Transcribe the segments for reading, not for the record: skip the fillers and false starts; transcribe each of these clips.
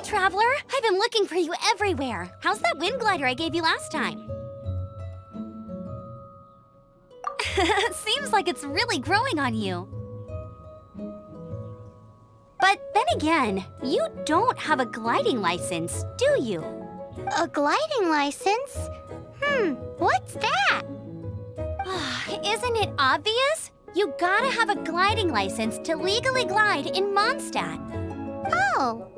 Traveler, I've been looking for you everywhere. How's that wind glider I gave you last time? Seems like it's really growing on you. But then again, you don't have a gliding license, do you? A gliding license? What's that? Isn't it obvious? You gotta have a gliding license to legally glide in Mondstadt. Oh,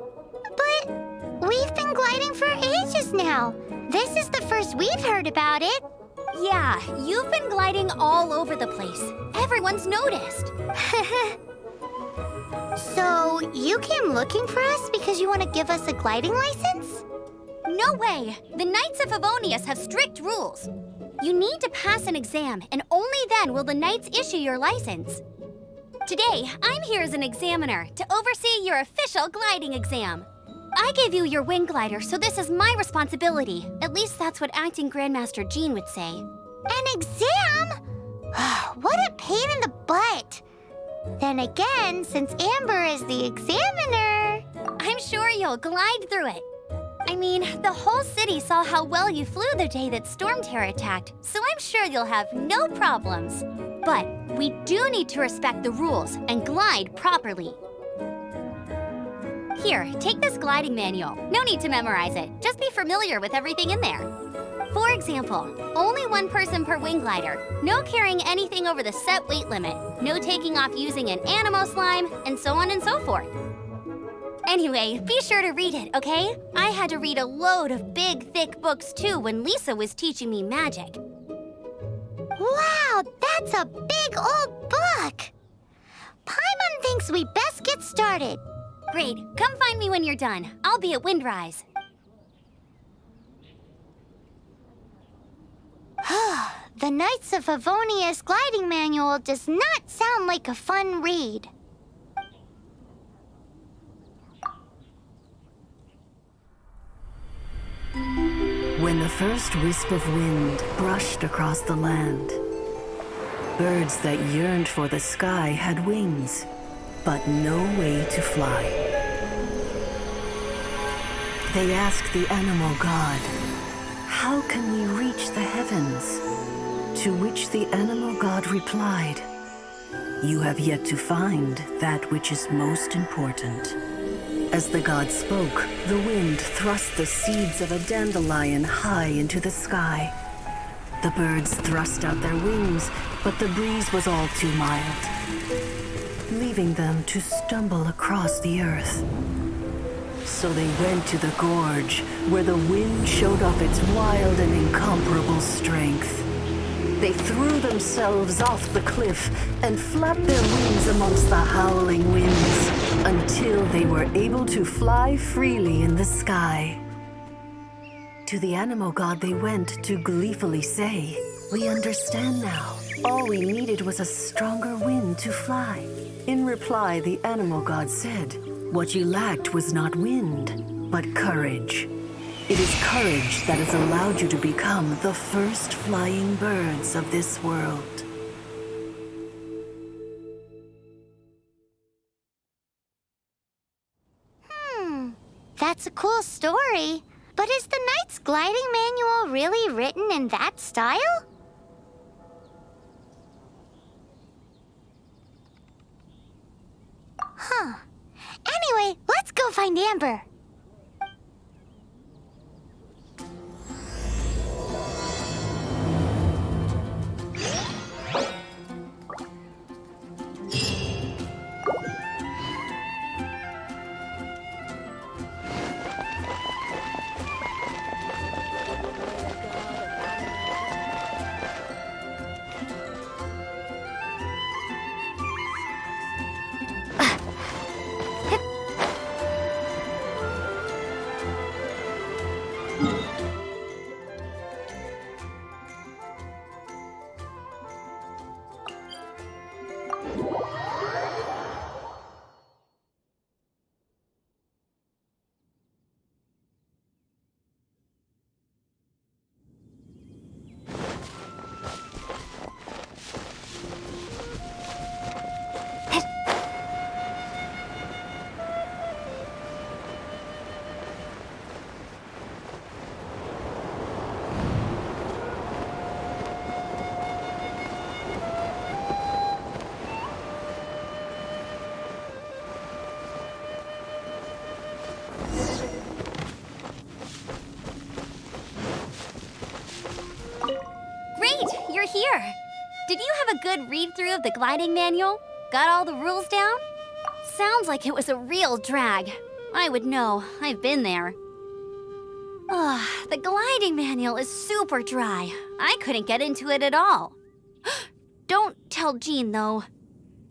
but we've been gliding for ages now. This is the first we've heard about it. Yeah, you've been gliding all over the place. Everyone's noticed. So, you came looking for us because you want to give us a gliding license? No way! The Knights of Favonius have strict rules. You need to pass an exam, and only then will the Knights issue your license. Today, I'm here as an examiner to oversee your official gliding exam. I gave you your wing glider, so this is my responsibility. At least that's what Acting Grandmaster Jean would say. An exam? What a pain in the butt! Then again, since Amber is the examiner... I'm sure you'll glide through it. I mean, the whole city saw how well you flew the day that Storm Terror attacked, so I'm sure you'll have no problems. But we do need to respect the rules and glide properly. Here, take this gliding manual. No need to memorize it. Just be familiar with everything in there. For example, only one person per wing glider, no carrying anything over the set weight limit, no taking off using an animo slime, and so on and so forth. Anyway, be sure to read it, okay? I had to read a load of big, thick books too when Lisa was teaching me magic. Wow, that's a big old book! Paimon thinks we best get started. Great, come find me when you're done. I'll be at Windrise. The Knights of Favonius gliding manual does not sound like a fun read. When the first wisp of wind brushed across the land. Birds that yearned for the sky had wings, but no way to fly. They asked the animal god, "How can we reach the heavens?" To which the animal god replied, "You have yet to find that which is most important." As the god spoke, the wind thrust the seeds of a dandelion high into the sky. The birds thrust out their wings, but the breeze was all too mild, leaving them to stumble across the earth. So they went to the gorge, where the wind showed off its wild and incomparable strength. They threw themselves off the cliff and flapped their wings amongst the howling winds until they were able to fly freely in the sky. To the animal god they went to gleefully say, "We understand now. All we needed was a stronger wind to fly." In reply, the animal god said, "What you lacked was not wind, but courage. It is courage that has allowed you to become the first flying birds of this world." That's a cool story. But is the Knight's gliding manual really written in that style? Huh. Anyway, let's go find Amber. You're here. Did you have a good read-through of the gliding manual? Got all the rules down? Sounds like it was a real drag. I would know. I've been there. Ugh, the gliding manual is super dry. I couldn't get into it at all. Don't tell Jean, though.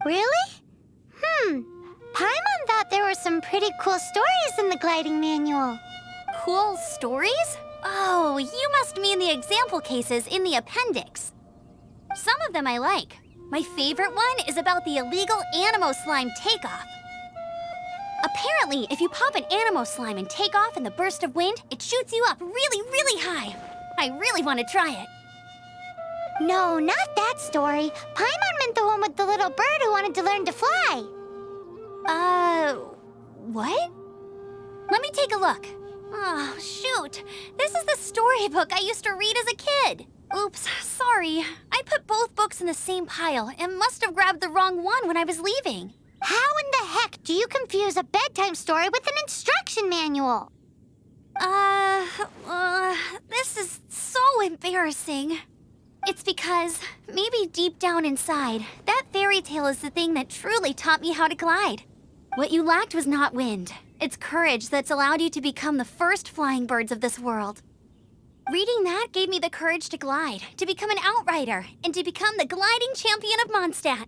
Really? Paimon thought there were some pretty cool stories in the gliding manual. Cool stories? Oh, you must mean the example cases in the appendix. Some of them I like. My favorite one is about the illegal Animo Slime takeoff. Apparently, if you pop an Animo Slime and take off in the burst of wind, it shoots you up really, really high. I really want to try it. No, not that story. Paimon meant the one with the little bird who wanted to learn to fly. What? Let me take a look. Oh, shoot. This is the storybook I used to read as a kid. Oops, sorry. I put both books in the same pile and must have grabbed the wrong one when I was leaving. How in the heck do you confuse a bedtime story with an instruction manual? This is so embarrassing. It's because, maybe deep down inside, that fairy tale is the thing that truly taught me how to glide. What you lacked was not wind. It's courage that's allowed you to become the first flying birds of this world. Reading that gave me the courage to glide, to become an outrider, and to become the gliding champion of Mondstadt.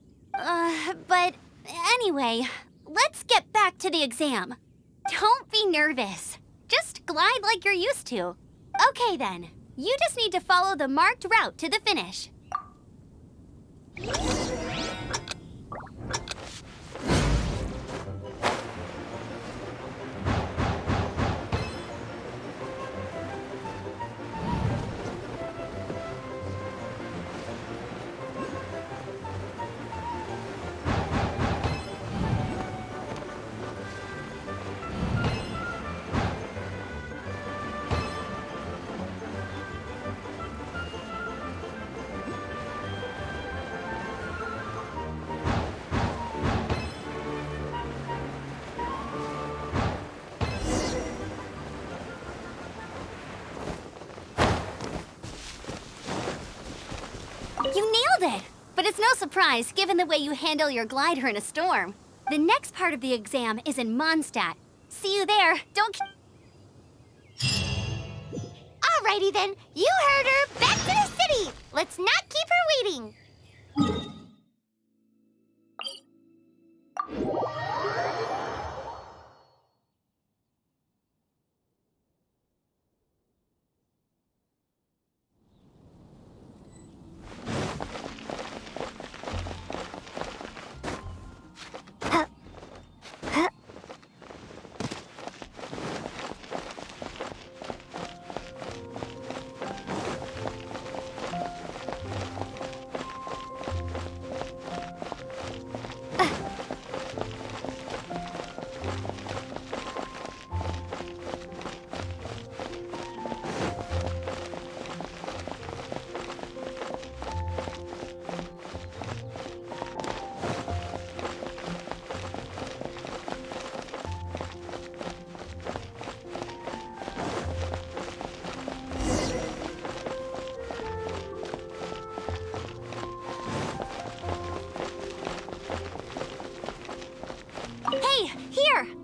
But anyway, let's get back to the exam. Don't be nervous. Just glide like you're used to. Okay then, you just need to follow the marked route to the finish. You nailed it! But it's no surprise, given the way you handle your glider in a storm. The next part of the exam is in Mondstadt. See you there. Don't... Alrighty then, you heard her. Back to the city. Let's not keep her waiting.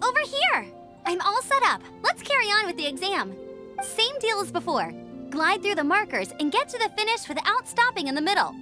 Over here! I'm all set up. Let's carry on with the exam. Same deal as before. Glide through the markers and get to the finish without stopping in the middle.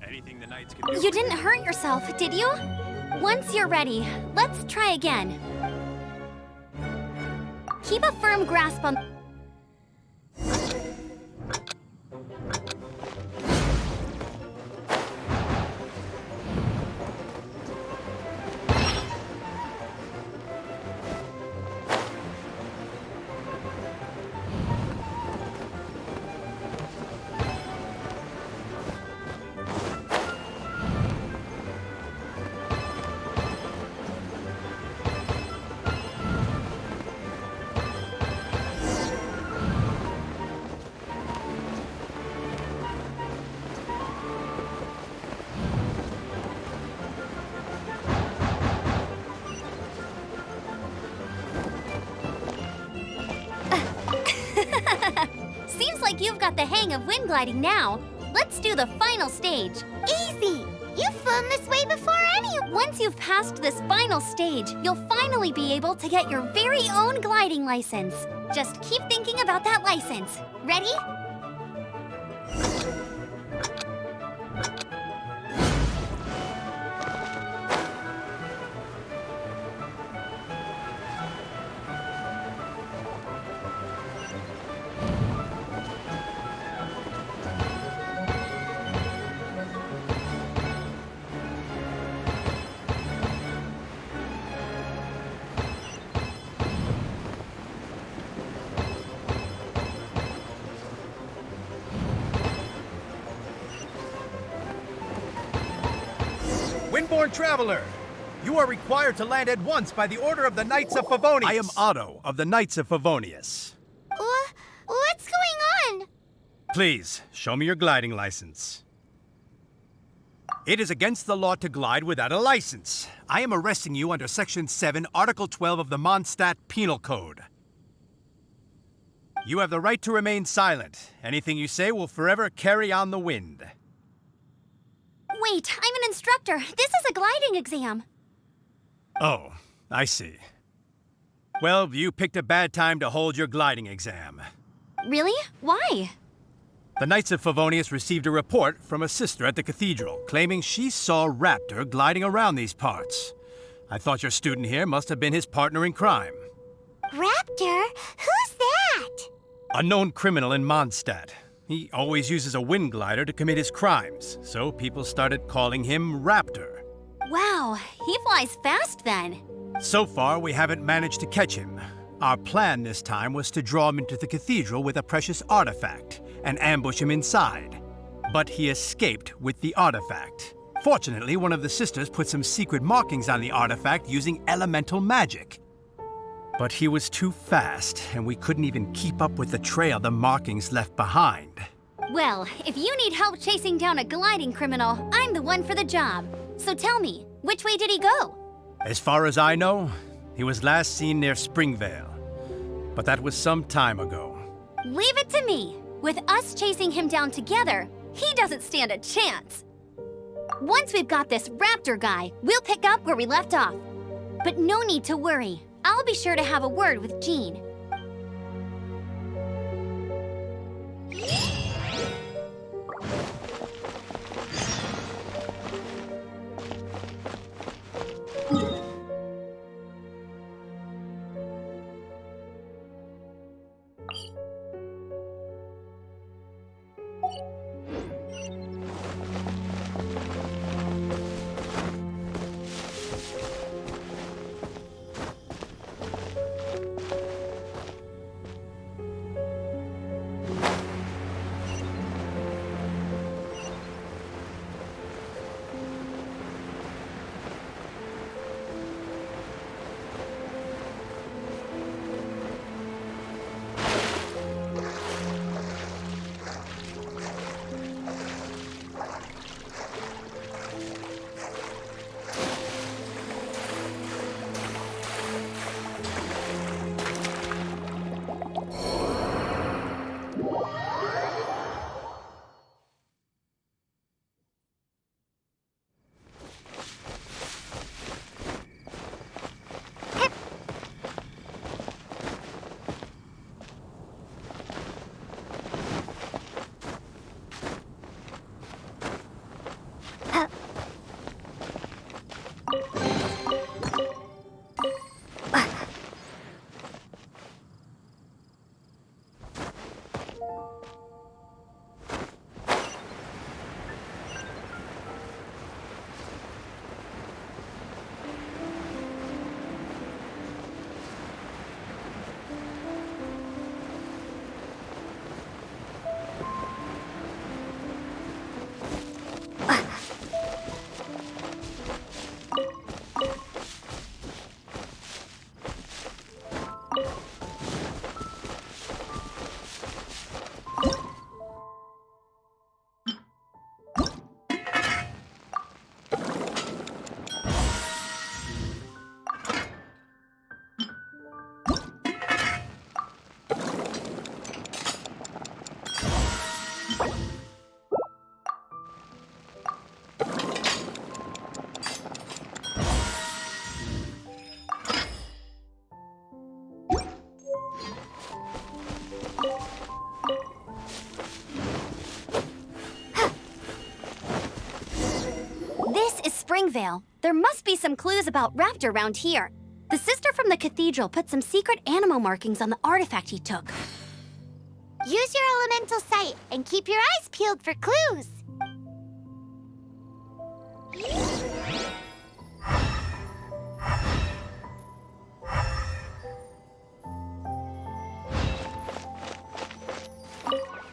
Anything the knights can do. You didn't hurt yourself, did you? Once you're ready, let's try again. Keep a firm grasp on... Seems like you've got the hang of wind gliding now. Let's do the final stage. Easy! You've flown this way before Once you've passed this final stage, you'll finally be able to get your very own gliding license. Just keep thinking about that license. Ready? Windborne traveler, you are required to land at once by the order of the Knights of Favonius. I am Otto of the Knights of Favonius. What's going on? Please, show me your gliding license. It is against the law to glide without a license. I am arresting you under Section 7, Article 12 of the Mondstadt Penal Code. You have the right to remain silent. Anything you say will forever carry on the wind. Wait, I'm an instructor. This is a gliding exam. Oh, I see. Well, you picked a bad time to hold your gliding exam. Really? Why? The Knights of Favonius received a report from a sister at the cathedral claiming she saw Raptor gliding around these parts. I thought your student here must have been his partner in crime. Raptor? Who's that? A known criminal in Mondstadt. He always uses a wind glider to commit his crimes, so people started calling him Raptor. Wow, he flies fast then. So far, we haven't managed to catch him. Our plan this time was to draw him into the cathedral with a precious artifact and ambush him inside. But he escaped with the artifact. Fortunately, one of the sisters put some secret markings on the artifact using elemental magic. But he was too fast, and we couldn't even keep up with the trail the markings left behind. Well, if you need help chasing down a gliding criminal, I'm the one for the job. So tell me, which way did he go? As far as I know, he was last seen near Springvale. But that was some time ago. Leave it to me. With us chasing him down together, he doesn't stand a chance. Once we've got this Raptor guy, we'll pick up where we left off. But no need to worry. I'll be sure to have a word with Jean. Springvale. There must be some clues about Raptor around here. The sister from the cathedral put some secret animal markings on the artifact he took. Use your elemental sight and keep your eyes peeled for clues.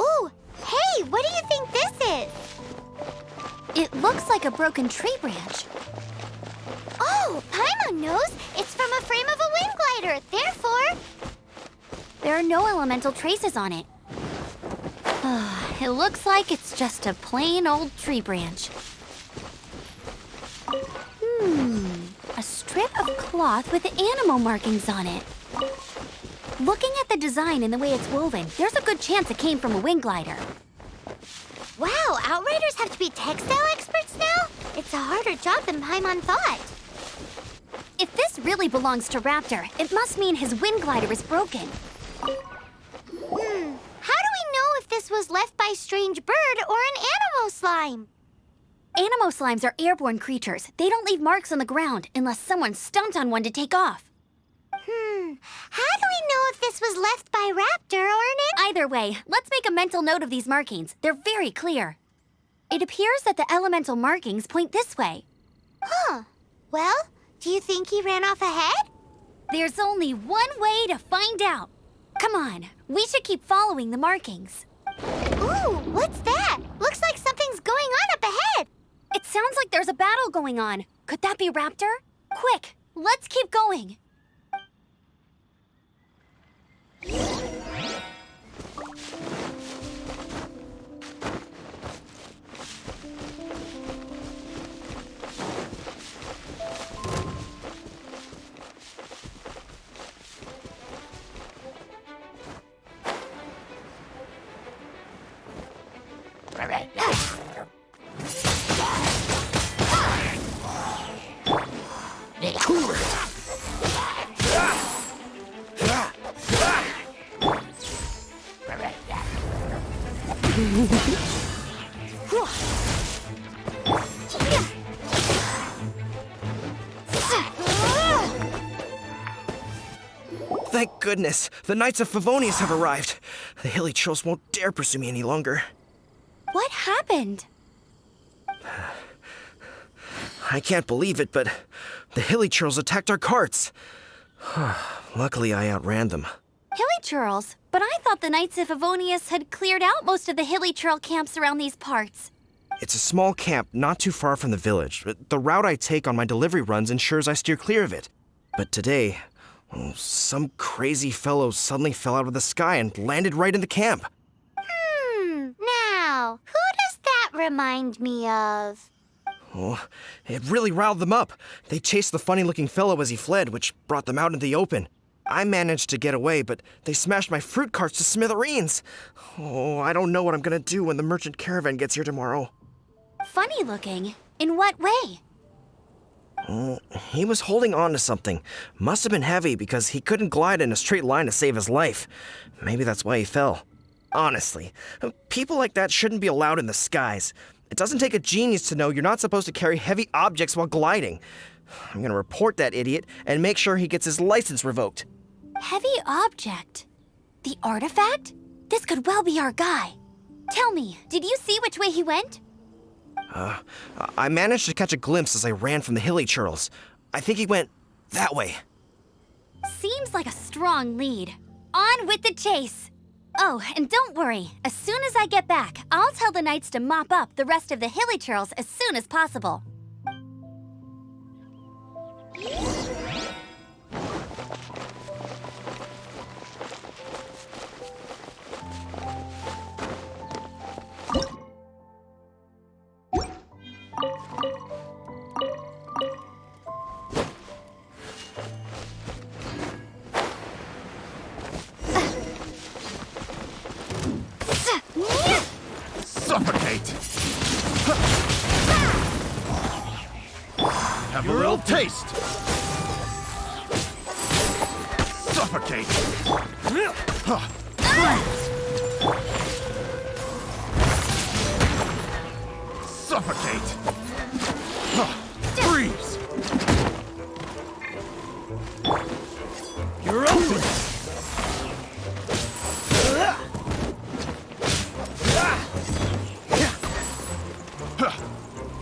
Ooh, hey, what do you think this is? It looks like a broken tree branch. Oh, Paimon knows. It's from a frame of a wind glider. Therefore, there are no elemental traces on it. It looks like it's just a plain old tree branch. A strip of cloth with animal markings on it. Looking at the design and the way it's woven, there's a good chance it came from a wind glider. wow, Outriders have to be textile experts now? a harder job than Paimon thought. If this really belongs to Raptor, it must mean his wind glider is broken. How do we know if this was left by Strange Bird or an Animo Slime? Animo slimes are airborne creatures. They don't leave marks on the ground unless someone stomped on one to take off. How do we know if this was left by Raptor or an Either way, let's make a mental note of these markings. They're very clear. It appears that the elemental markings point this way. Huh. Well, do you think he ran off ahead? There's only one way to find out. Come on, we should keep following the markings. Ooh, what's that? Looks like something's going on up ahead. It sounds like there's a battle going on. Could that be Raptor? Quick, let's keep going. Thank goodness, the Knights of Favonius have arrived. The hilly trolls won't dare pursue me any longer. What happened? I can't believe it, but the hilly trolls attacked our carts. Luckily, I outran them. Hilly churls? But I thought the Knights of Favonius had cleared out most of the hilly churl camps around these parts. It's a small camp not too far from the village. The route I take on my delivery runs ensures I steer clear of it. But today, some crazy fellow suddenly fell out of the sky and landed right in the camp. Now, who does that remind me of? Oh, it really riled them up. They chased the funny-looking fellow as he fled, which brought them out in the open. I managed to get away, but they smashed my fruit carts to smithereens. Oh, I don't know what I'm gonna do when the merchant caravan gets here tomorrow. Funny looking? In what way? He was holding on to something. Must have been heavy because he couldn't glide in a straight line to save his life. Maybe that's why he fell. Honestly, people like that shouldn't be allowed in the skies. It doesn't take a genius to know you're not supposed to carry heavy objects while gliding. I'm gonna report that idiot and make sure he gets his license revoked. Heavy object? The artifact? This could well be our guy. Tell me, did you see which way he went? I managed to catch a glimpse as I ran from the hilly churls. I think he went that way. Seems like a strong lead. On with the chase! Oh, and don't worry. As soon as I get back, I'll tell the knights to mop up the rest of the hilly churls as soon as possible. Suffocate! Have a little taste! Suffocate! Suffocate! Freeze! You're open!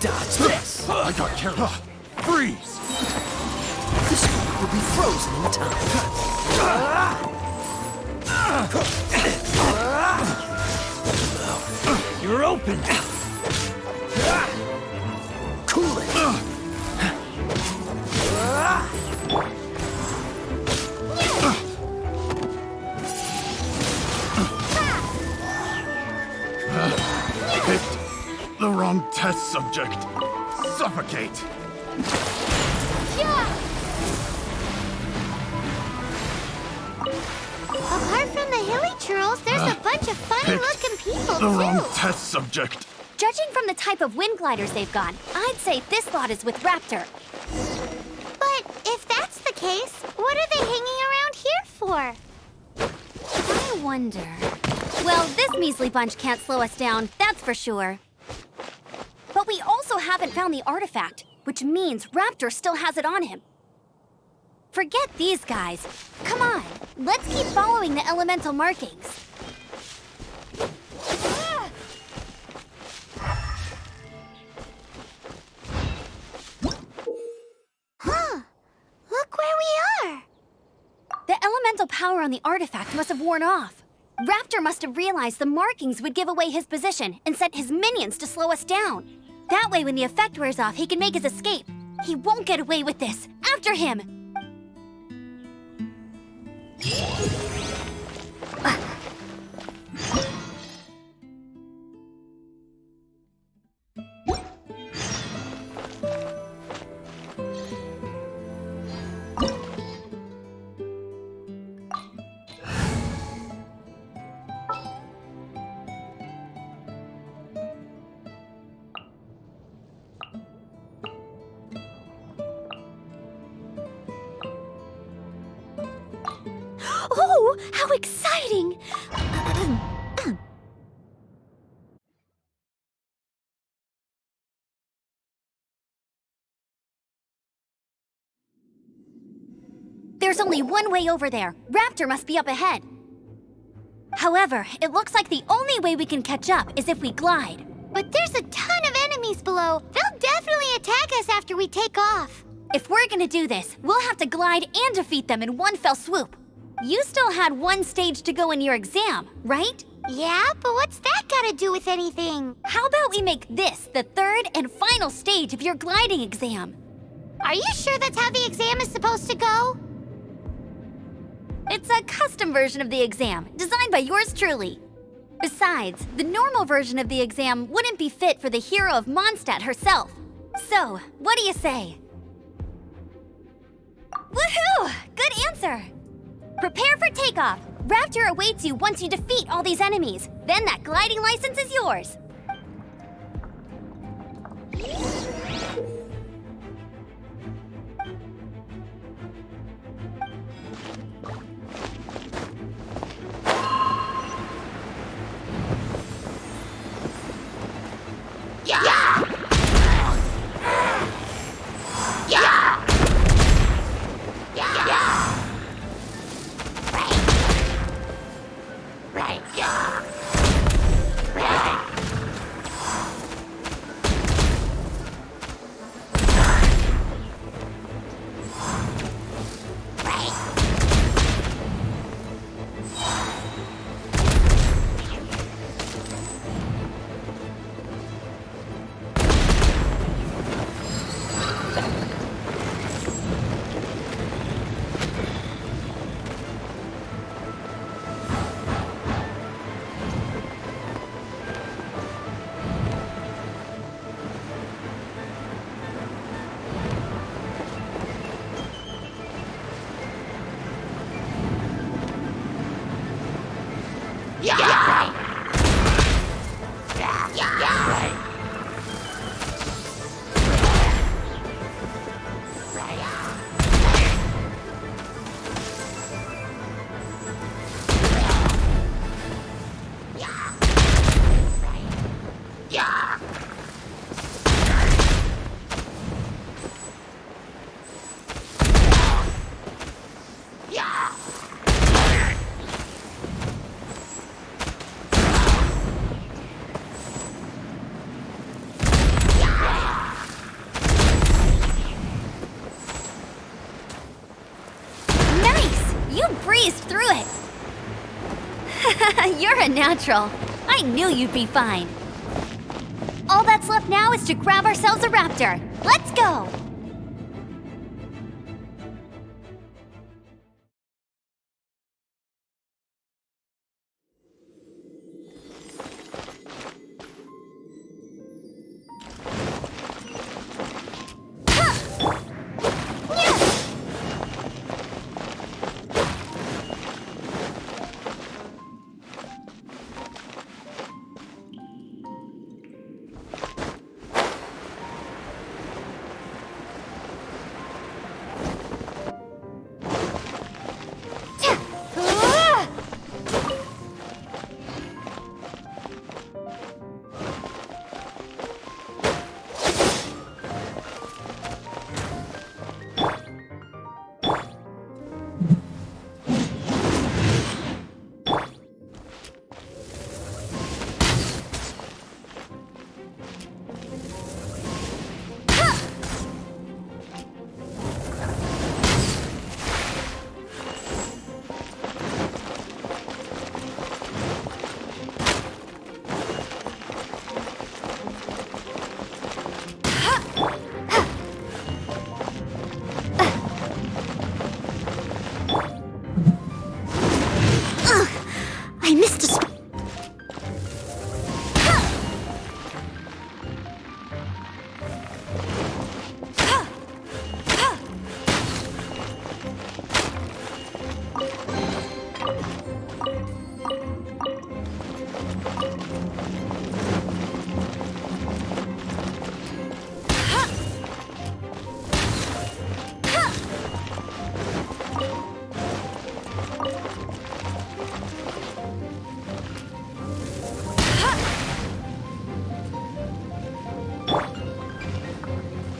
Dodge this! I got careless. Freeze! This one will be frozen in time. You're open! Cool it! Picked the wrong test subject. Suffocate! Apart from the hilly churls, there's a bunch of funny-looking people, The wrong too. test subject. Judging from the type of wind gliders they've got, I'd say this lot is with Raptor. But if that's the case, what are they hanging around here for? I wonder... Well, this measly bunch can't slow us down, that's for sure. But we also haven't found the artifact, which means Raptor still has it on him. Forget these guys. Come on, let's keep following the elemental markings. Huh. Look where we are. The elemental power on the artifact must have worn off. Raptor must have realized the markings would give away his position and sent his minions to slow us down. That way, when the effect wears off, he can make his escape. He won't get away with this. After him! Oh, how exciting! There's only one way over there. Raptor must be up ahead. However, it looks like the only way we can catch up is if we glide. But there's a ton of enemies below. They'll definitely attack us after we take off. If we're gonna do this, we'll have to glide and defeat them in one fell swoop. You still had one stage to go in your exam, right? Yeah, but what's that got to do with anything? How about we make this the third and final stage of your gliding exam? Are you sure that's how the exam is supposed to go? It's a custom version of the exam, designed by yours truly. Besides, the normal version of the exam wouldn't be fit for the hero of Mondstadt herself. So, what do you say? Woohoo! Good answer! Prepare for takeoff. Raptor awaits you once you defeat all these enemies. Then that gliding license is yours. You breezed through it! You're a natural. I knew you'd be fine. All that's left now is to grab ourselves a raptor. Let's go!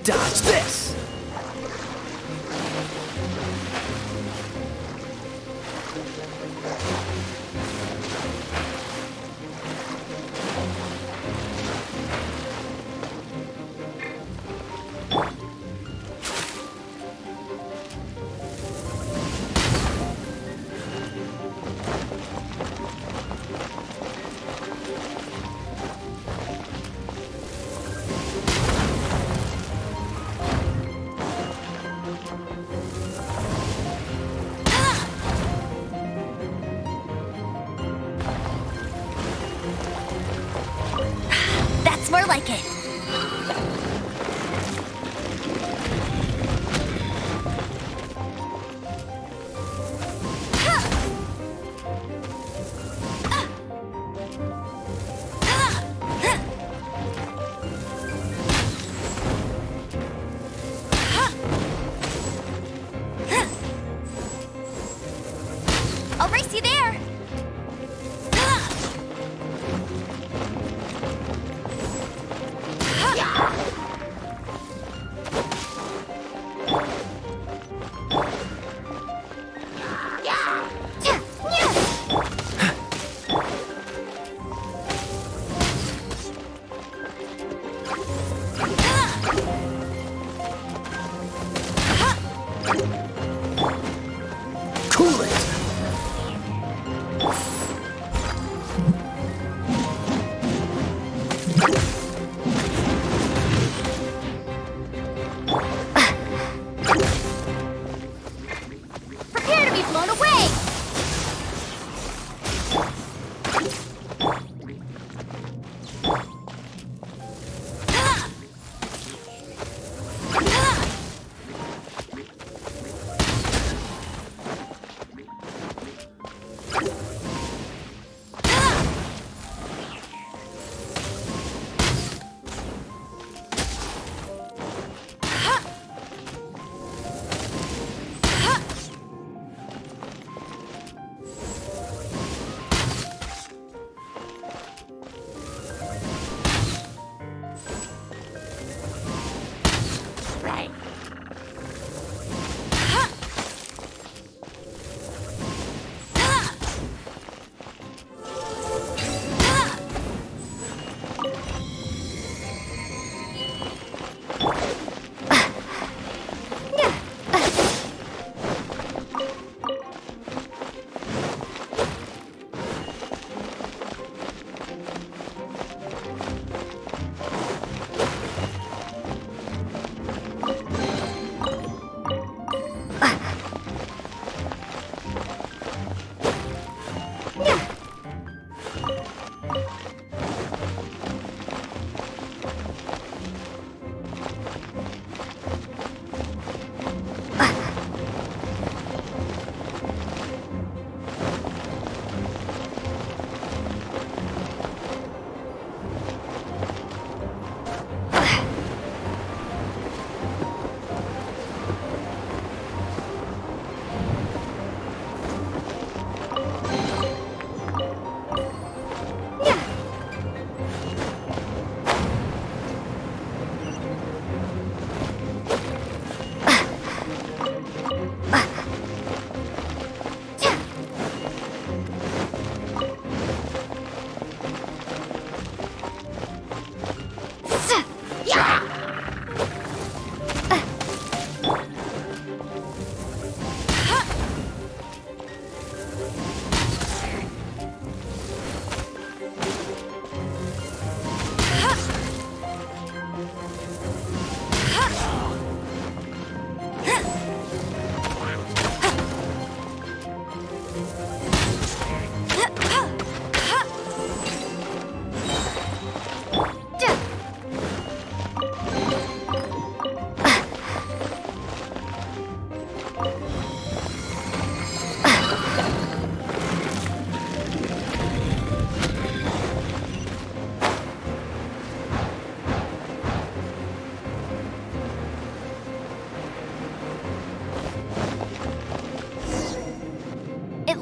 Dodge this! That's more like it. I'll race you there. Cool it! Prepare to be blown away.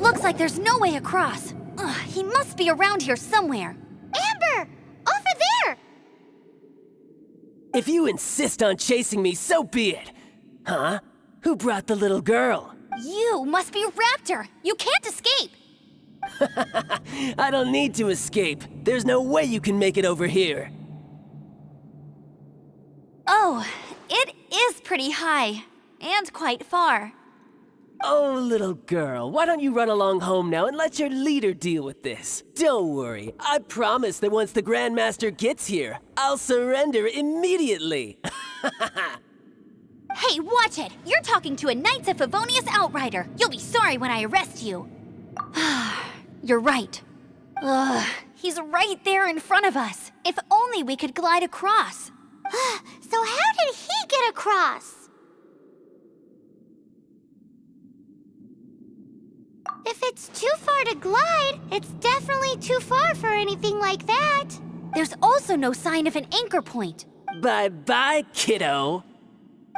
Looks like there's no way across. Ugh, he must be around here somewhere. Amber! Over there! If you insist on chasing me, so be it. Huh? Who brought the little girl? You must be Raptor! You can't escape! I don't need to escape. There's no way you can make it over here. Oh, it is pretty high. And quite far. Oh, little girl, why don't you run along home now and let your leader deal with this? Don't worry, I promise that once the Grandmaster gets here, I'll surrender immediately. Hey, watch it! You're talking to a Knights of Favonius outrider. You'll be sorry when I arrest you. You're right. Ugh, he's right there in front of us. If only we could glide across. So how did he get across? If it's too far to glide, it's definitely too far for anything like that. There's also no sign of an anchor point. Bye-bye, kiddo.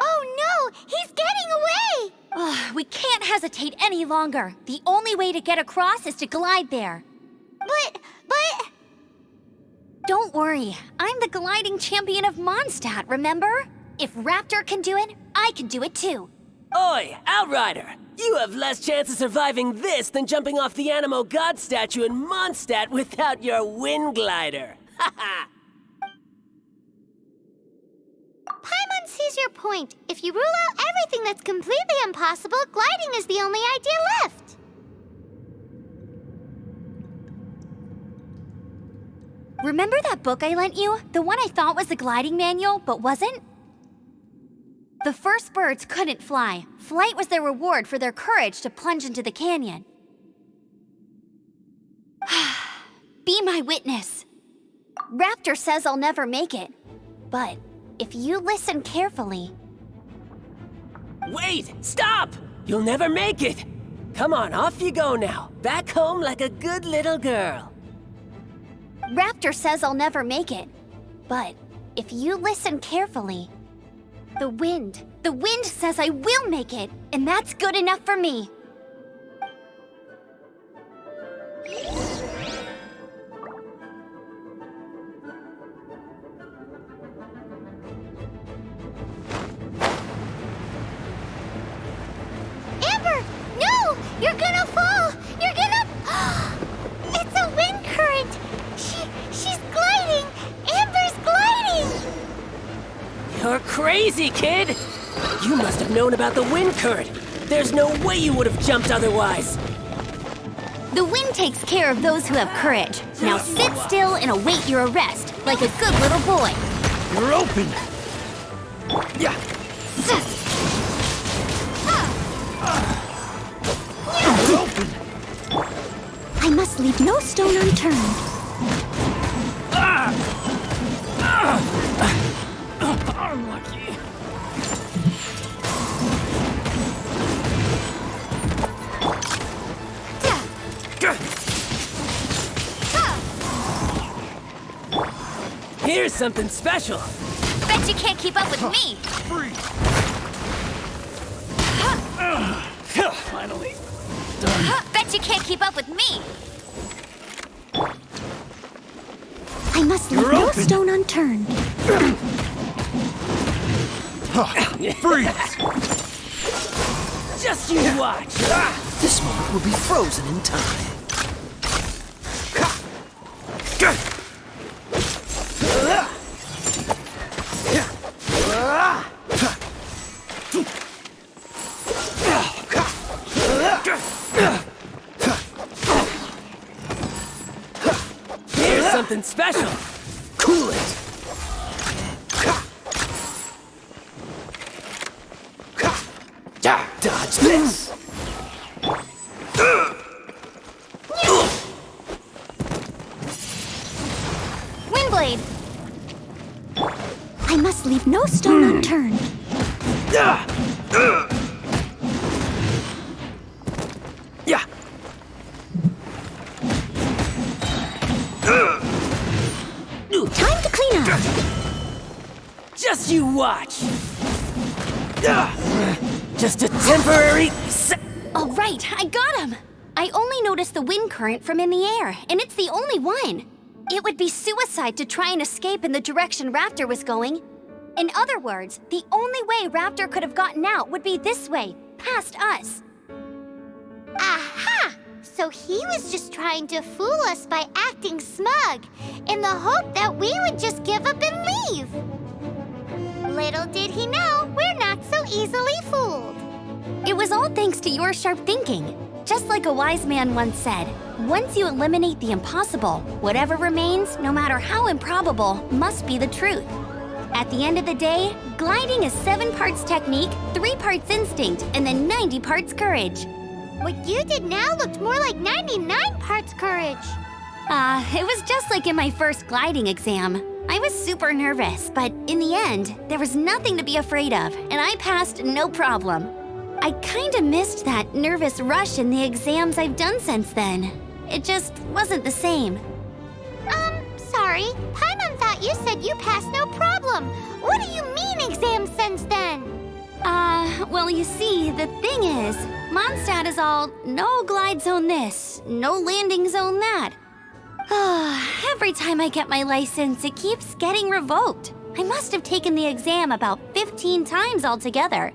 Oh no, he's getting away! Ugh, we can't hesitate any longer. The only way to get across is to glide there. But... Don't worry, I'm the gliding champion of Mondstadt, remember? If Raptor can do it, I can do it too. Oi, Outrider! You have less chance of surviving this than jumping off the Animo God statue in Mondstadt without your wind glider. Haha! Paimon sees your point. If you rule out everything that's completely impossible, gliding is the only idea left. Remember that book I lent you? The one I thought was the gliding manual, but wasn't? The first birds couldn't fly. Flight was their reward for their courage to plunge into the canyon. Be my witness. Raptor says I'll never make it. But if you listen carefully... Wait! Stop! You'll never make it! Come on, off you go now. Back home like a good little girl. Raptor says I'll never make it. But if you listen carefully... The wind says I will make it, and that's good enough for me. Amber, no! You're gonna fall! You're gonna... It's a wind current! She's gliding! Amber's gliding! You're crazy, kid! You must have known about the wind current. There's no way you would have jumped otherwise. The wind takes care of those who have courage. Now sit still and await your arrest, like a good little boy. You're open! Yeah! You're open! I must leave no stone unturned. Unlucky. Here's something special. Bet you can't keep up with me. Finally. Bet you can't keep up with me. I must leave no stone unturned. Freeze! Just you watch. This moment will be frozen in time. Here's something special. Cool it. Dodge this. Windblade! I must leave no stone unturned. Yeah! Time to clean up. Just you watch. Just a temporary... All right, I got him. I only noticed the wind current from in the air, and it's the only one. It would be suicide to try and escape in the direction Raptor was going. In other words, the only way Raptor could have gotten out would be this way, past us. Aha! So he was just trying to fool us by acting smug, in the hope that we would just give up and leave. Little did he know, we're not so easily fooled. It was all thanks to your sharp thinking. Just like a wise man once said, once you eliminate the impossible, whatever remains, no matter how improbable, must be the truth. At the end of the day, gliding is 7 parts technique, 3 parts instinct, and then 90 parts courage. What you did now looked more like 99 parts courage. It was just like in my first gliding exam. I was super nervous, but in the end, there was nothing to be afraid of, and I passed no problem. I kinda missed that nervous rush in the exams I've done since then. It just wasn't the same. Sorry. Paimon thought you said you passed no problem. What do you mean exams since then? Well, you see, the thing is, Mondstadt is all no glide zone this, no landing zone that. Every time I get my license, it keeps getting revoked. I must have taken the exam about 15 times altogether,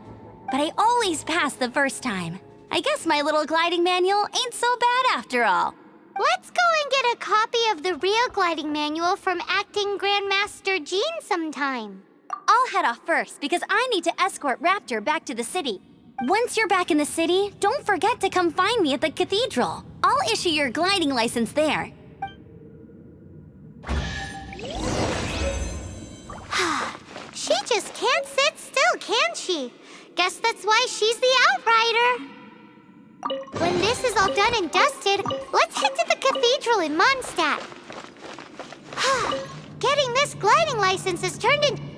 but I always pass the first time. I guess my little gliding manual ain't so bad after all. Let's go and get a copy of the real gliding manual from Acting Grandmaster Jean sometime. I'll head off first because I need to escort Raptor back to the city. Once you're back in the city, don't forget to come find me at the cathedral. I'll issue your gliding license there. She just can't sit still, can she? Guess that's why she's the outrider. When this is all done and dusted, let's head to the cathedral in Mondstadt. Getting this gliding license has turned into...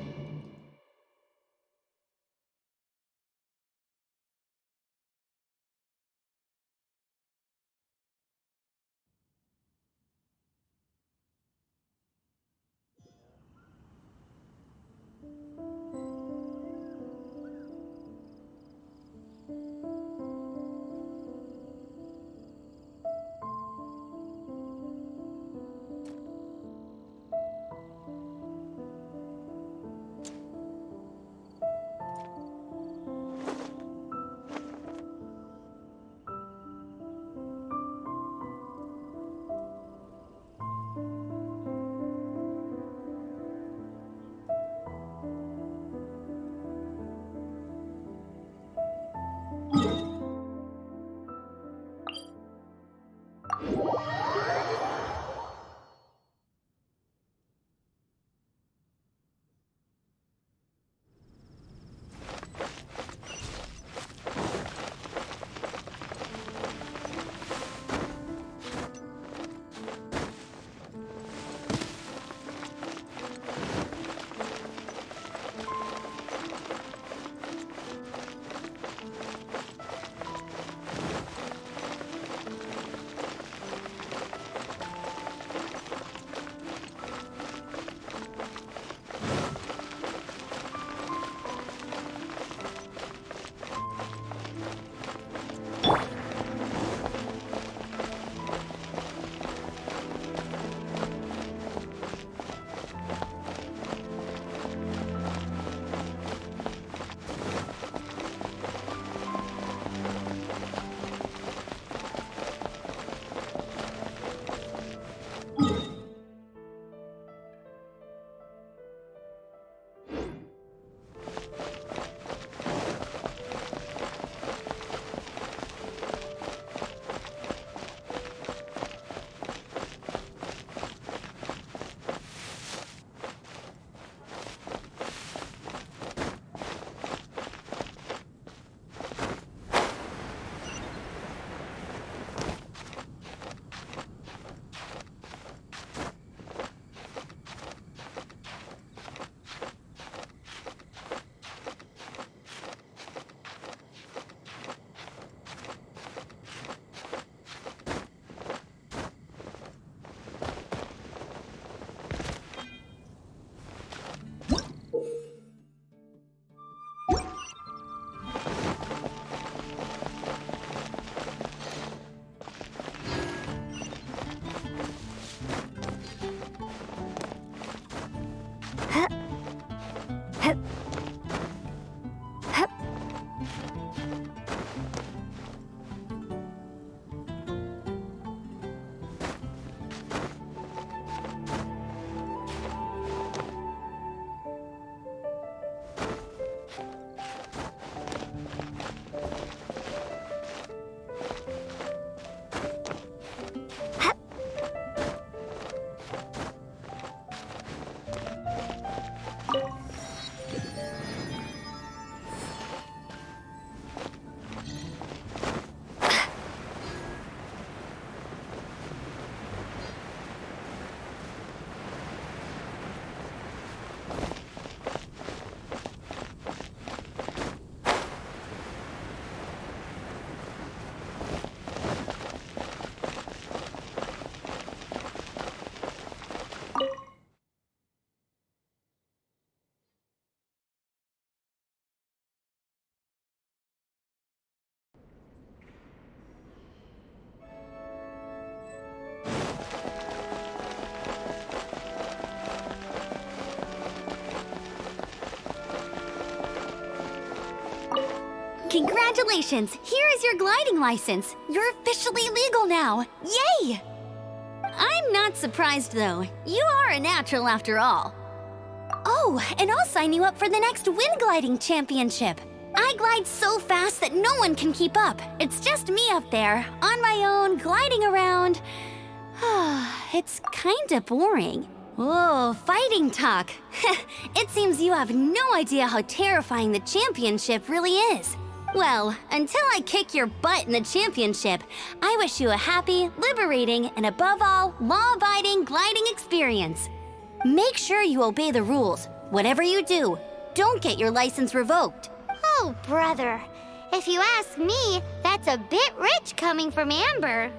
Congratulations! Here is your gliding license. You're officially legal now. Yay! I'm not surprised, though. You are a natural after all. Oh, and I'll sign you up for the next wind gliding championship. I glide so fast that no one can keep up. It's just me up there, on my own, gliding around. It's kinda boring. Whoa, fighting talk. It seems you have no idea how terrifying the championship really is. Well, until I kick your butt in the championship, I wish you a happy, liberating, and above all, law-abiding gliding experience. Make sure you obey the rules. Whatever you do, don't get your license revoked. Oh, brother. If you ask me, that's a bit rich coming from Amber.